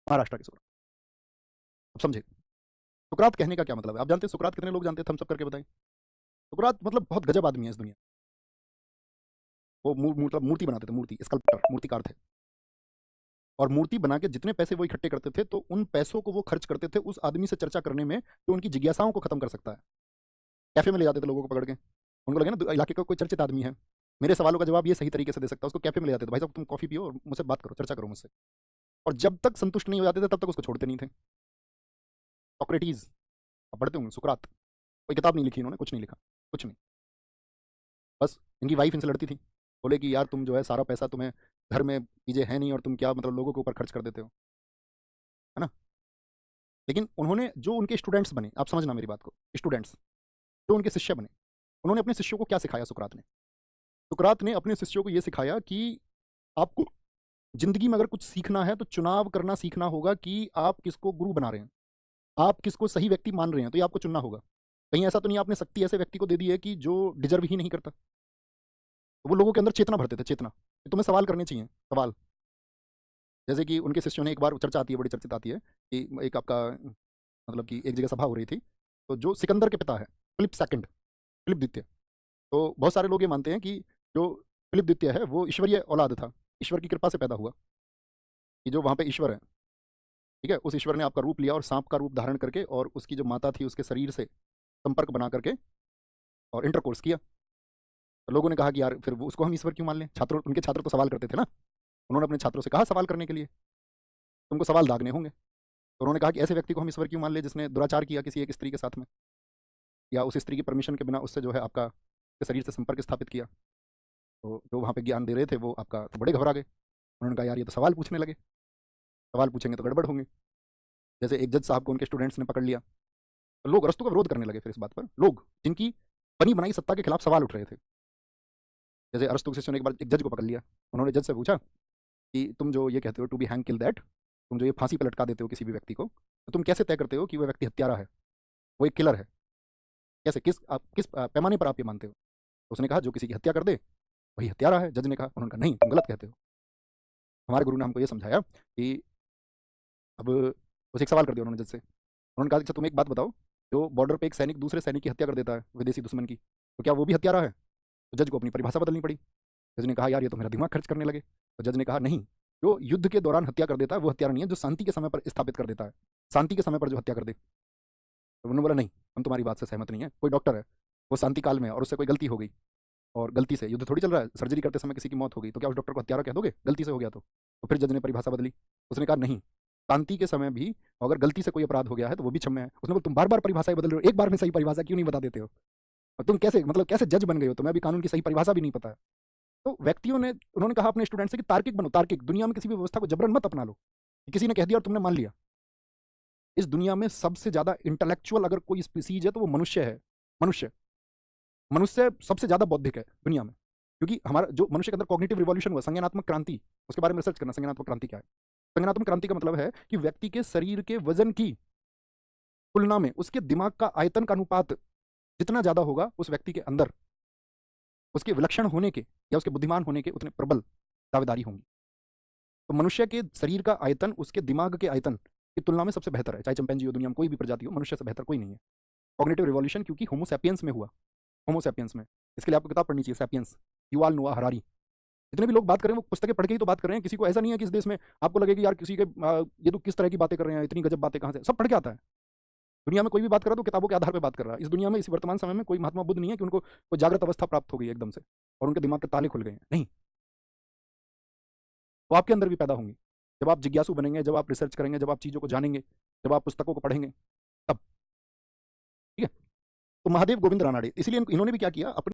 महाराष्ट्र के सुकरात। अब समझे सुकरात कहने का क्या मतलब है? आप जानते हैं सुकरात? कितने लोग जानते हैं? थम्स अप करके बताएं। सुकरात मतलब बहुत गजब आदमी है इस दुनिया। वो मतलब मूर्ति बनाते थे, मूर्ति स्कल्पटर, मूर्तिकार थे। और मूर्ति बना के जितने पैसे वो इकट्ठे करते थे तो उन पैसों को वो खर्च करते थे उस आदमी से चर्चा करने में जो उनकी जिज्ञासाओं को खत्म कर सकता है। कैफे में ले जाते थे लोगों को पकड़ के, उनको लगे ना इलाके का कोई चर्चित आदमी है, मेरे सवालों का जवाब ये सही तरीके से दे सकता है, उसको कैफे में ले जाते थे, भाई साहब तुम कॉफी पियो और मुझसे बात करो, चर्चा करो मुझसे। और जब तक संतुष्ट नहीं हो जाते थे तब तक उसको छोड़ते नहीं थे। सोक्रेटिस, आप पढ़ते होंगे सुकरात, कोई किताब नहीं लिखी इन्होंने, कुछ नहीं लिखा, कुछ नहीं। बस इनकी वाइफ इनसे लड़ती थी, बोले कि यार तुम जो है सारा पैसा तुम्हें घर में चीजें है नहीं और तुम क्या मतलब लोगों के ऊपर खर्च कर देते हो, है ना। लेकिन उन्होंने जो उनके स्टूडेंट्स बने, आप समझना मेरी बात को, स्टूडेंट्स जो उनके शिष्य बने, उन्होंने अपने शिष्यों को क्या सिखाया? सुकरात ने, सुकरात ने अपने शिष्यों को यह सिखाया कि आपको जिंदगी में अगर कुछ सीखना है तो चुनाव करना सीखना होगा कि आप किसको गुरु बना रहे हैं, आप किसको सही व्यक्ति मान रहे हैं, तो ये आपको चुनना होगा। कहीं ऐसा तो नहीं आपने शक्ति ऐसे व्यक्ति को दे दी है कि जो डिजर्व ही नहीं करता। तो वो लोगों के अंदर चेतना भरते थे, चेतना कि तुम्हें सवाल करने चाहिए, सवाल। जैसे कि उनके शिष्यों ने एक बार, चर्चा आती है, बड़ी चर्चित आती है कि एक आपका मतलब कि एक जगह सभा हो रही थी, तो जो सिकंदर के पिता है, फिलिप सेकंड, फिलिप द्वितीय, तो बहुत सारे लोग ये मानते हैं कि जो फिलिप द्वितीय है वो ईश्वरीय औलाद था, ईश्वर की कृपा से पैदा हुआ, कि जो वहाँ पे ईश्वर है, ठीक है, उस ईश्वर ने आपका रूप लिया और सांप का रूप धारण करके और उसकी जो माता थी उसके शरीर से संपर्क बना करके और इंटरकोर्स किया। तो लोगों ने कहा कि यार फिर वो उसको हम ईश्वर क्यों मान लें? छात्रों, उनके छात्र तो सवाल करते थे ना, उन्होंने अपने छात्रों से कहा सवाल करने के लिए, तुमको सवाल दागने होंगे। तो उन्होंने कहा कि ऐसे व्यक्ति को हम ईश्वर क्यों मान ले जिसने दुराचार किया किसी एक स्त्री के साथ में, या उस स्त्री की परमिशन के बिना उससे जो है आपका के शरीर से संपर्क स्थापित किया। तो जो वहाँ पे ज्ञान दे रहे थे वो आपका तो बड़े घबरा गए, उन्होंने कहा यार ये तो सवाल पूछने लगे, सवाल पूछेंगे तो गड़बड़ होंगे। जैसे एक जज साहब को उनके स्टूडेंट्स ने पकड़ लिया, तो लोग अरस्तू का विरोध करने लगे फिर इस बात पर, लोग जिनकी बनी बनाई सत्ता के खिलाफ सवाल उठ रहे थे। जैसे अरस्तु के शिष्यों ने एक बार एक जज को पकड़ लिया, उन्होंने जज से पूछा कि तुम जो ये कहते हो टू बी हैंग किल दैट, तुम जो ये फांसी पर लटका देते हो किसी भी व्यक्ति को, तो तुम कैसे तय करते हो कि वह व्यक्ति हत्यारा है, वो एक किलर है? कैसे, किस पैमाने पर आप ये मानते हो? तो उसने कहा जो किसी की हत्या कर दे वही हत्यारा है। जज ने कहा, उन्होंने कहा नहीं तुम गलत कहते हो। हमारे गुरु ने हमको ये समझाया कि अब उसे एक सवाल कर दिया उन्होंने जज से, उन्होंने कहा अच्छा तुम एक बात बताओ, जो बॉर्डर पे एक सैनिक दूसरे सैनिक की हत्या कर देता है विदेशी दुश्मन की, तो क्या वो भी हत्यारा है? तो जज को अपनी परिभाषा बदलनी पड़ी। जज ने कहा यार ये तो मेरा दिमाग खर्च करने लगे। तो जज ने कहा नहीं, जो युद्ध के दौरान हत्या कर देता है वो हत्यारा नहीं है, जो शांति के समय पर स्थापित कर देता है, शांति के समय पर जो हत्या कर दे। तो उन्होंने बोला नहीं हम तुम्हारी बात से सहमत नहीं है, कोई डॉक्टर है, वो शांति काल में और उससे कोई गलती हो गई और गलती से, युद्ध थोड़ी चल रहा है, सर्जरी करते समय किसी की मौत हो गई, तो क्या उस डॉक्टर को हत्यारा कह दोगे गलती से हो गया तो फिर जज ने परिभाषा बदली, उसने कहा नहीं, शांति के समय भी अगर गलती से कोई अपराध हो गया है तो वो भी क्षम्य है। उसने बोला तुम बार बार परिभाषाएं बदल रहे हो, एक बार में सही परिभाषा क्यों नहीं बता देते हो? और तुम कैसे मतलब कैसे जज बन गए हो, तुम्हें अभी कानून की सही परिभाषा भी नहीं पता है। तो व्यक्तियों ने, उन्होंने कहा अपने स्टूडेंट से कि तार्किक बनो, तार्किक, दुनिया में किसी भी व्यवस्था को जबरन मत अपना लो, किसी ने कह दिया और तुमने मान लिया। इस दुनिया में सबसे ज्यादा इंटेलेक्चुअल अगर कोई स्पीसीज है तो वो मनुष्य है। मनुष्य, मनुष्य सबसे ज्यादा बौद्धिक है दुनिया में, क्योंकि हमारा जो मनुष्य के अंदर कॉग्निटिव रिवॉल्यूशन हुआ, संज्ञानात्मक क्रांति, उसके बारे में रिसर्च करना, संज्ञानात्मक क्रांति क्या है। संज्ञानात्मक क्रांति का मतलब है कि व्यक्ति के शरीर के वजन की तुलना में उसके दिमाग का आयतन का अनुपात जितना ज्यादा होगा उस व्यक्ति के अंदर उसके विलक्षण होने के या उसके बुद्धिमान होने के उतने प्रबल दावेदारी होंगी। तो मनुष्य के शरीर का आयतन उसके दिमाग के आयतन की तुलना में सबसे बेहतर है, चाहे चिंपैंजी हो, दुनिया में कोई भी प्रजाति हो, मनुष्य से बेहतर कोई नहीं है। कॉग्निटिव रिवॉल्यूशन क्योंकि होमो सैपियंस में हुआ, होमो सैपियंस में। इसके लिए आपको किताब पढ़नी चाहिए, सैपियंस, युवाल नोआ हरारी। जितने भी लोग बात कर रहे हैं वो पुस्तकें पढ़ के ही तो बात कर रहे हैं, किसी को ऐसा नहीं है कि इस देश में आपको लगे कि यार किसी के ये तो किस तरह की बातें कर रहे हैं, इतनी गजब बातें कहाँ से, सब पढ़ के आता है। दुनिया में कोई भी बात कर रहा है तो किताबों के आधार पर बात कर रहा है। इस दुनिया में इस वर्तमान समय में कोई महात्मा बुद्ध नहीं है कि उनको कोई जागृत अवस्था प्राप्त हो गई एकदम से और उनके दिमाग के ताले खुल गए हैं, नहीं। वो आपके अंदर भी पैदा होंगी जब आप जिज्ञासु बनेंगे, जब आप रिसर्च करेंगे, जब आप चीज़ों को जानेंगे, जब आप पुस्तकों को पढ़ेंगे, तब। ठीक है। तो महादेव गोविंद रानाडे, इसलिए इन्होंने भी क्या किया, अपने